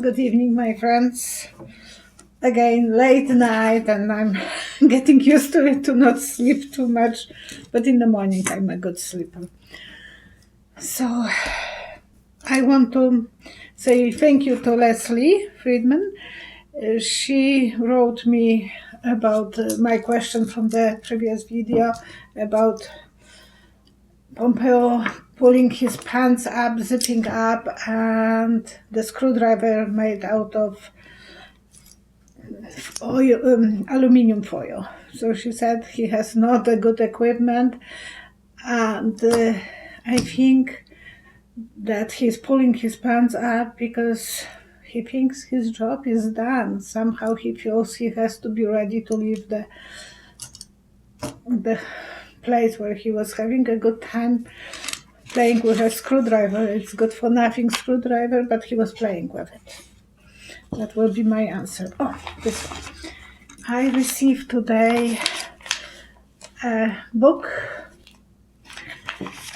Good evening, my friends. Again, late night, and I'm getting used to it to not sleep too much, but in the morning I'm a good sleeper. So I want to say thank you to Leslie Friedman. She wrote me about my question from the previous video about Pompeo pulling his pants up, zipping up, and the screwdriver made out of aluminium foil. So she said he has not a good equipment, and I think that he's pulling his pants up because he thinks his job is done. Somehow he feels he has to be ready to leave the place where he was having a good time playing with a screwdriver. It's good for nothing screwdriver, but he was playing with it. That will be my answer. Oh, this one. I received today a book,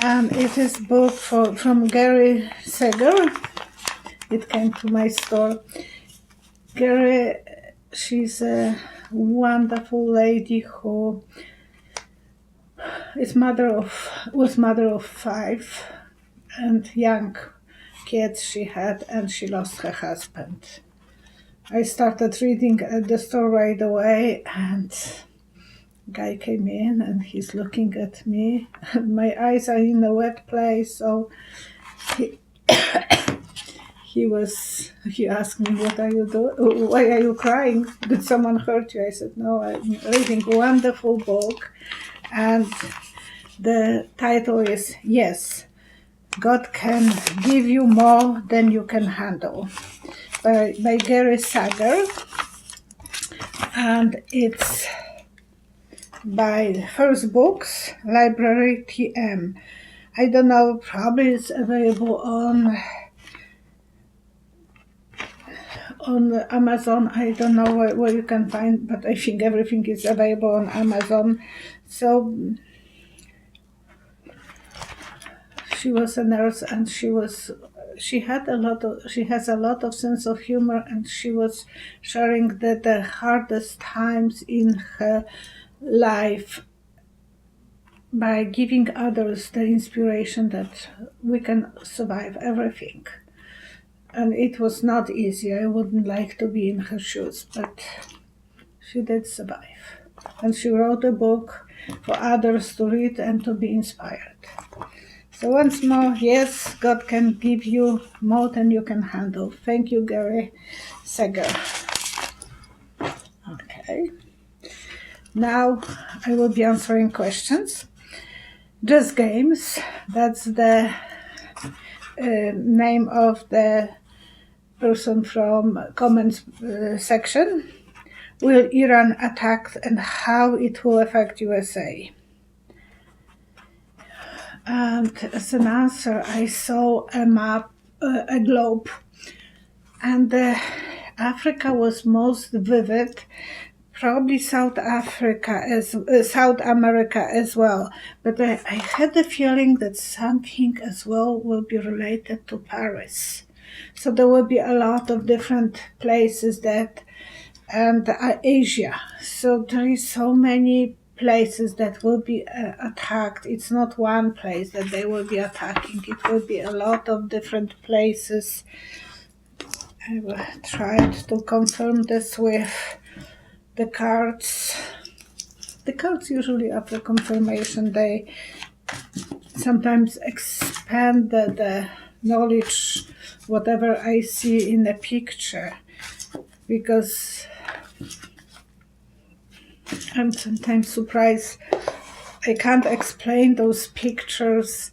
and it is a book from Gary Seger. It came to my store. Gary, she's a wonderful lady who was mother of 5 and young kids she had, and she lost her husband. I started reading at the store right away, and guy came in and he's looking at me. My eyes are in a wet place, so he asked me, "What are you doing? Why are you crying? Did someone hurt you?" I said, "No, I'm reading a wonderful book, and the title is Yes, God Can Give You More Than You Can Handle," by Gary Sager, and it's by First Books, Library TM. I don't know, probably it's available on Amazon. I don't know where you can find, but I think everything is available on Amazon. So she was a nurse, and she has a lot of sense of humor, and she was sharing the hardest times in her life by giving others the inspiration that we can survive everything. And it was not easy. I wouldn't like to be in her shoes, but she did survive. And she wrote a book for others to read and to be inspired. So once more, yes, God can give you more than you can handle. Thank you, Gary Seger. Okay. Now I will be answering questions. Just Games, that's the name of the person from comments section. Will Iran attack and how it will affect USA? And as an answer, I saw a map, a globe, and Africa was most vivid. Probably South America as well. But I had the feeling that something as well will be related to Paris. So there will be a lot of different places and Asia. So there is so many places that will be attacked. It's not one place that they will be attacking. It will be a lot of different places. I will try to confirm this with the cards. The cards usually after confirmation, they sometimes expand the knowledge, whatever I see in a picture, because I'm sometimes surprised I can't explain those pictures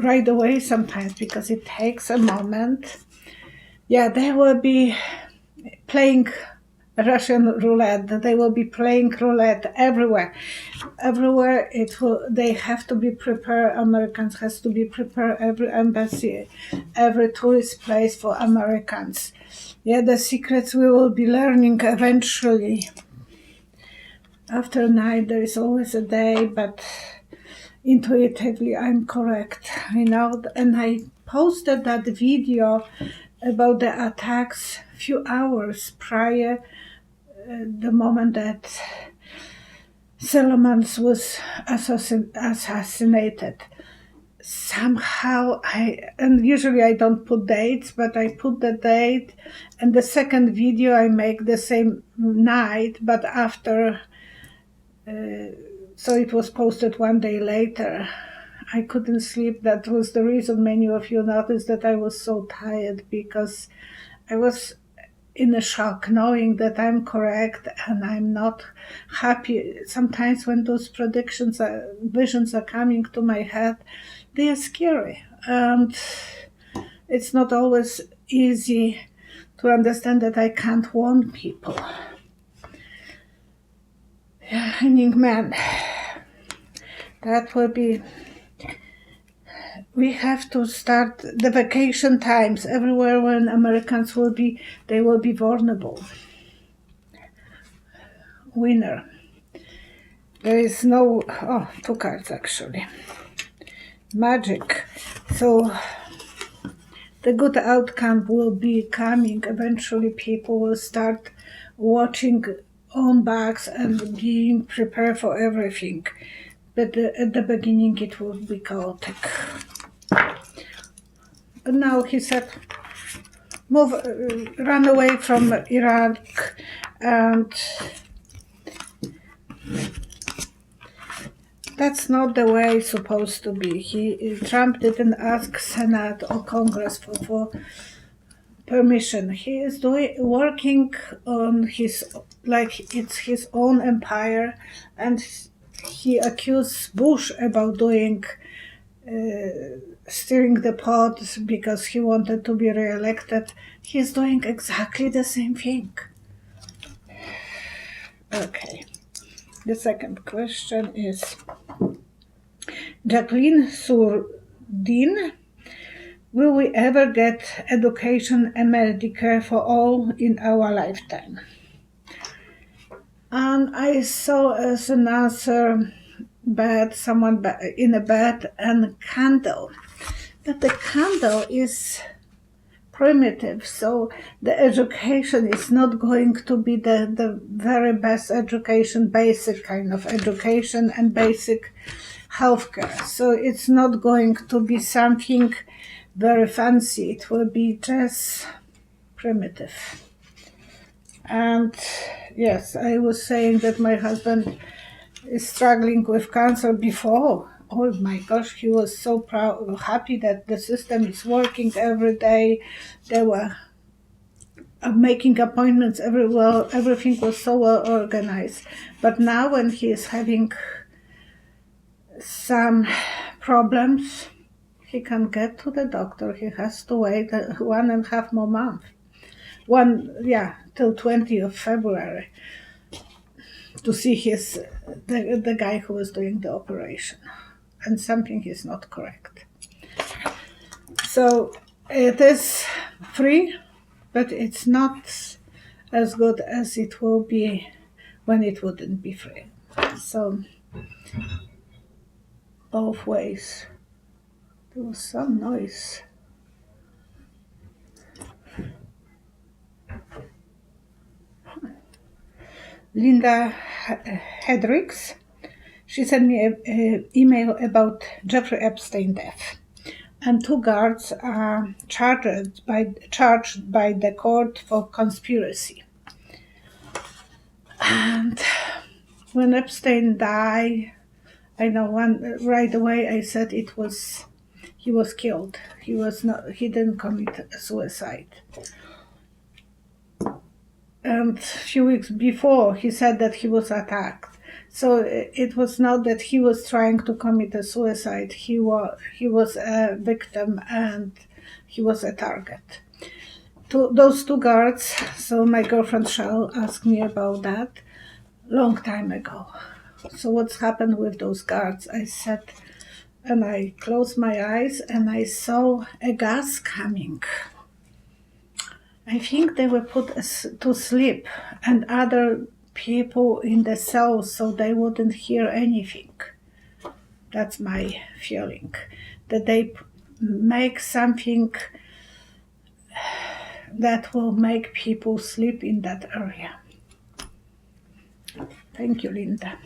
right away sometimes because it takes a moment. Yeah, they will be playing Russian roulette. They will be playing roulette everywhere. Everywhere they have to be prepared. Americans has to be prepared. Every embassy, every tourist place for Americans. Yeah, the secrets we will be learning eventually. After night, there is always a day, but intuitively I'm correct. I know, and I posted that video about the attacks few hours prior the moment that Solomons was assassinated. Somehow and usually I don't put dates, but I put the date, and the second video I make the same night, but after, so it was posted one day later. I couldn't sleep. That was the reason many of you noticed that I was so tired, because I was in a shock knowing that I'm correct and I'm not happy. Sometimes when those visions are coming to my head, they are scary, and it's not always easy to understand that I can't warn people. Hanging man, that will be, we have to start the vacation times everywhere when Americans will be, they will be vulnerable. Winner. There is no, two cards actually. Magic. So the good outcome will be coming. Eventually people will start watching on backs and being prepared for everything. But at the beginning it will be chaotic. But now he said, run away from Iraq, and that's not the way it's supposed to be. Trump didn't ask Senate or Congress for permission. He is working on like it's his own empire, and he accused Bush about stirring the pot because he wanted to be re-elected. He's doing exactly the same thing. Okay. The second question is Jacqueline Surdin. Will we ever get education and Medicare for all in our lifetime? And I saw as an answer someone in a bed and candle. But the candle is primitive, so the education is not going to be the very best education, basic kind of education and basic healthcare. So it's not going to be something very fancy. It will be just primitive. And yes, I was saying that my husband is struggling with cancer before. Oh my gosh, he was so proud, happy that the system is working every day. They were making appointments everywhere. Everything was so well organized. But now when he is having some problems, he can't get to the doctor. He has to wait 1.5 more months. Till 20th of February to see the guy who was doing the operation. And something is not correct. So it is free, but it's not as good as it will be when it wouldn't be free. So both ways. There was some noise. Linda Hedricks. She sent me an email about Jeffrey Epstein death. And 2 guards are charged by the court for conspiracy. And when Epstein died, I know right away I said he was killed. He didn't commit suicide. And a few weeks before, he said that he was attacked. So it was not that he was trying to commit a suicide. He was a victim and he was a target. Those 2 guards, so my girlfriend Shell asked me about that long time ago. So what's happened with those guards? I said, and I closed my eyes and I saw a gas coming. I think they were put to sleep and other people in the cells so they wouldn't hear anything. That's my feeling. That they make something that will make people sleep in that area. Thank you, Linda.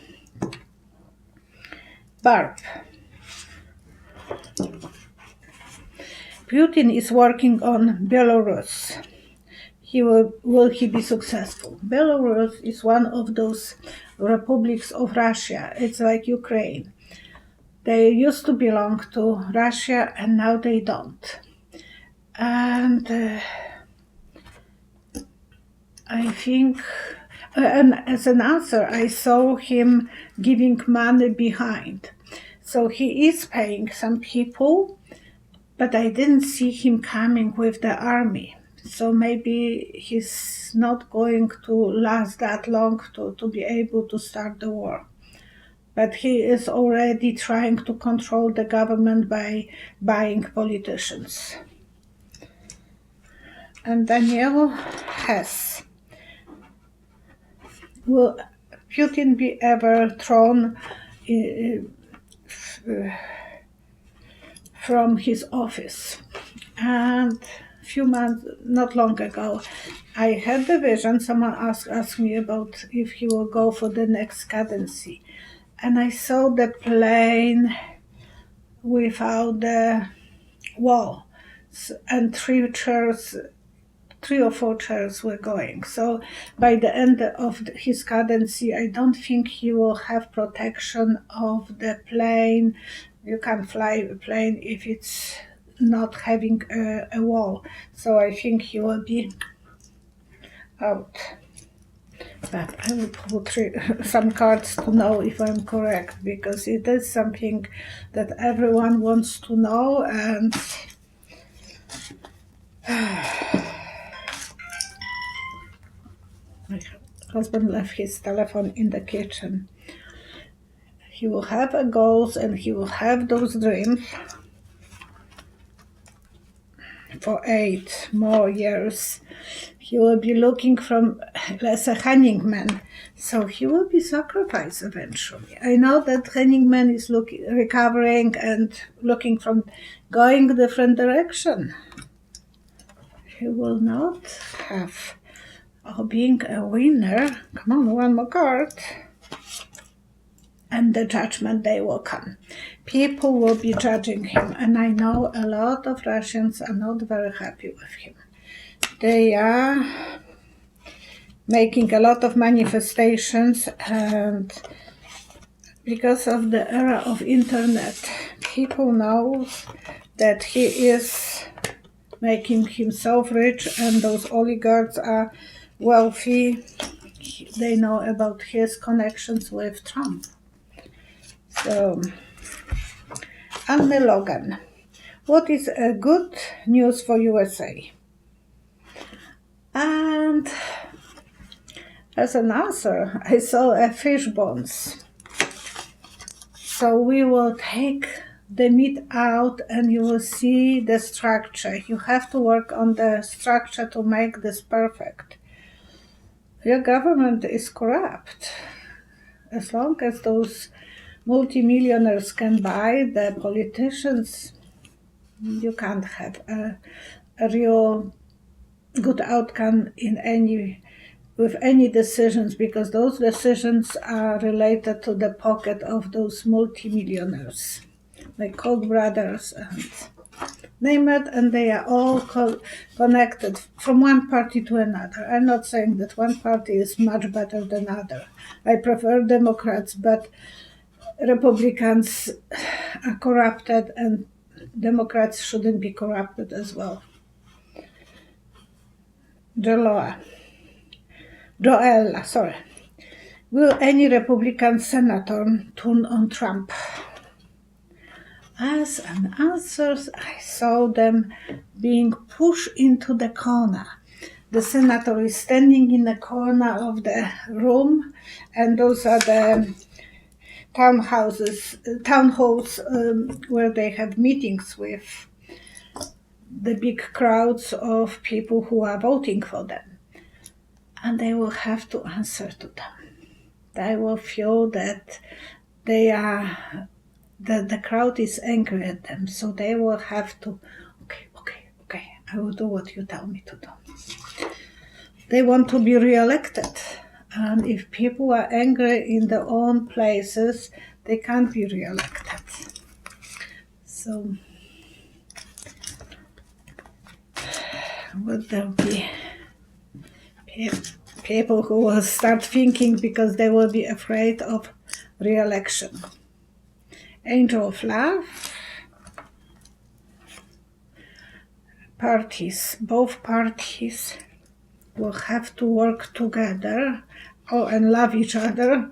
Barb. Putin is working on Belarus. Will he be successful? Belarus is one of those republics of Russia. It's like Ukraine. They used to belong to Russia and now they don't. And I think, and as an answer, I saw him giving money behind. So he is paying some people, but I didn't see him coming with the army. So maybe he's not going to last that long to be able to start the war. But he is already trying to control the government by buying politicians. And Daniel Hess. Will Putin be ever thrown from his office? And a few months, not long ago, I had the vision. Someone asked me about if he will go for the next cadency. And I saw the plane without the wall and three or four chairs were going. So by the end of his cadency, I don't think he will have protection of the plane. You can't fly a plane if it's not having a wall. So I think he will be out. But I will put some cards to know if I'm correct, because it is something that everyone wants to know. And my husband left his telephone in the kitchen. He will have a goals and he will have those dreams for 8 more years. He will be looking as a running man, so he will be sacrificed eventually. I know that running man is recovering and looking from going different direction. He will not have being a winner. Come on, one more card. And the judgment day will come. People will be judging him, and I know a lot of Russians are not very happy with him. They are making a lot of manifestations, and because of the era of internet, people know that he is making himself rich, and those oligarchs are wealthy. They know about his connections with Trump. So, Anne Logan, what is a good news for USA? And as an answer, I saw a fish bones. So we will take the meat out and you will see the structure. You have to work on the structure to make this perfect. Your government is corrupt. As long as those multimillionaires can buy the politicians, you can't have a real good outcome with any decisions, because those decisions are related to the pocket of those multimillionaires, like Koch brothers and name it, and they are all connected from one party to another. I'm not saying that one party is much better than other. I prefer Democrats, but Republicans are corrupted and Democrats shouldn't be corrupted as well. Joella, will any Republican senator turn on Trump? As an answer, I saw them being pushed into the corner. The senator is standing in the corner of the room, and those are the town halls where they have meetings with the big crowds of people who are voting for them. And they will have to answer to them. They will feel that the crowd is angry at them, so they will have to, okay, I will do what you tell me to do. They want to be re-elected. And if people are angry in their own places, they can't be re-elected. So, would there be people who will start thinking because they will be afraid of re-election? Angel of Love. Parties, both parties will have to work together and love each other.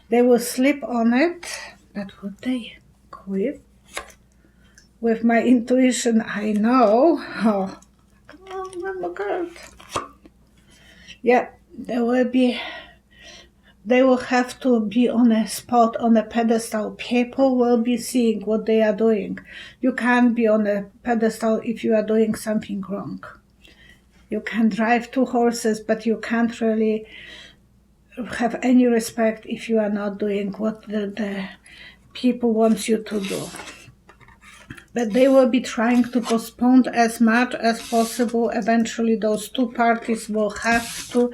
They will sleep on it, but would they quit? With my intuition, I know. Oh, come on, one more card. Yeah, they will have to be on a spot, on a pedestal. People will be seeing what they are doing. You can't be on a pedestal if you are doing something wrong. You can drive 2 horses, but you can't really have any respect if you are not doing what the people want you to do. But they will be trying to postpone as much as possible. Eventually, those 2 parties will have to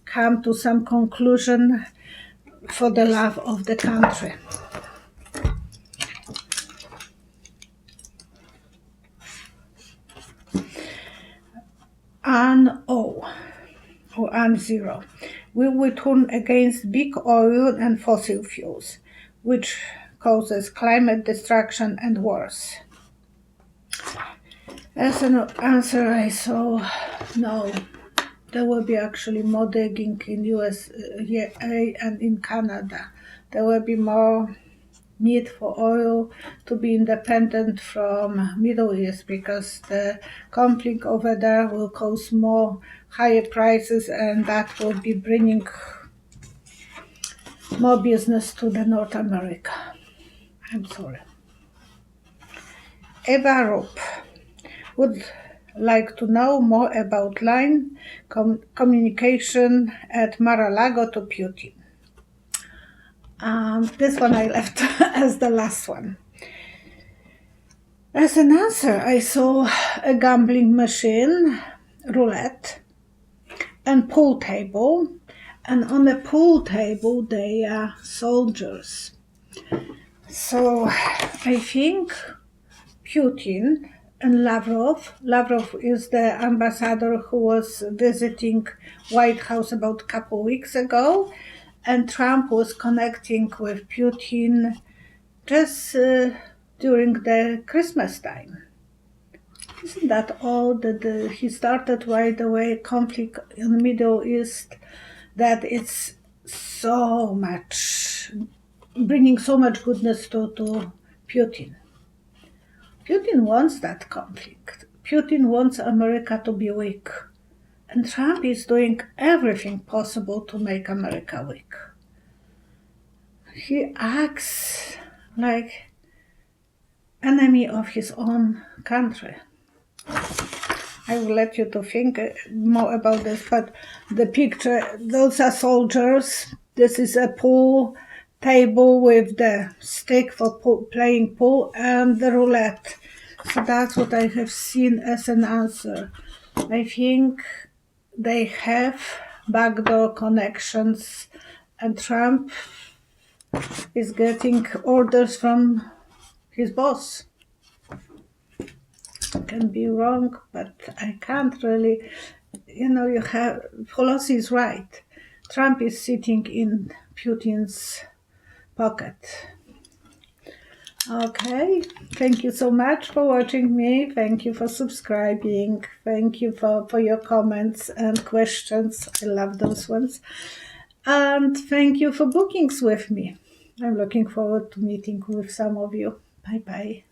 come to some conclusion for the love of the country. An O or An Zero. We will turn against big oil and fossil fuels, which causes climate destruction and wars. As an answer, I saw no. There will be actually more digging in USA and in Canada. There will be more need for oil to be independent from Middle East because the conflict over there will cause more higher prices, and that will be bringing more business to the North America. I'm sorry. Eva Rope would like to know more about line communication at Mar-a-Lago to Putin. This one I left as the last one. As an answer, I saw a gambling machine, roulette, and pool table. And on the pool table, they are soldiers. So I think Putin and Lavrov. Lavrov is the ambassador who was visiting White House about a couple weeks ago, and Trump was connecting with Putin just during the Christmas time. Isn't that all that he started right away conflict in the Middle East, that it's so much, bringing so much goodness to Putin. Putin wants that conflict. Putin wants America to be weak. And Trump is doing everything possible to make America weak. He acts like enemy of his own country. I will let you to think more about this, but the picture, those are soldiers. This is a pool table with the stick for playing pool and the roulette. So that's what I have seen as an answer. I think they have backdoor connections, and Trump is getting orders from his boss. Can be wrong, but I can't really, you have, Pelosi is right. Trump is sitting in Putin's pocket. Okay, thank you so much for watching me. Thank you for subscribing. Thank you for your comments and questions. I love those ones. And thank you for bookings with me. I'm looking forward to meeting with some of you. Bye-bye.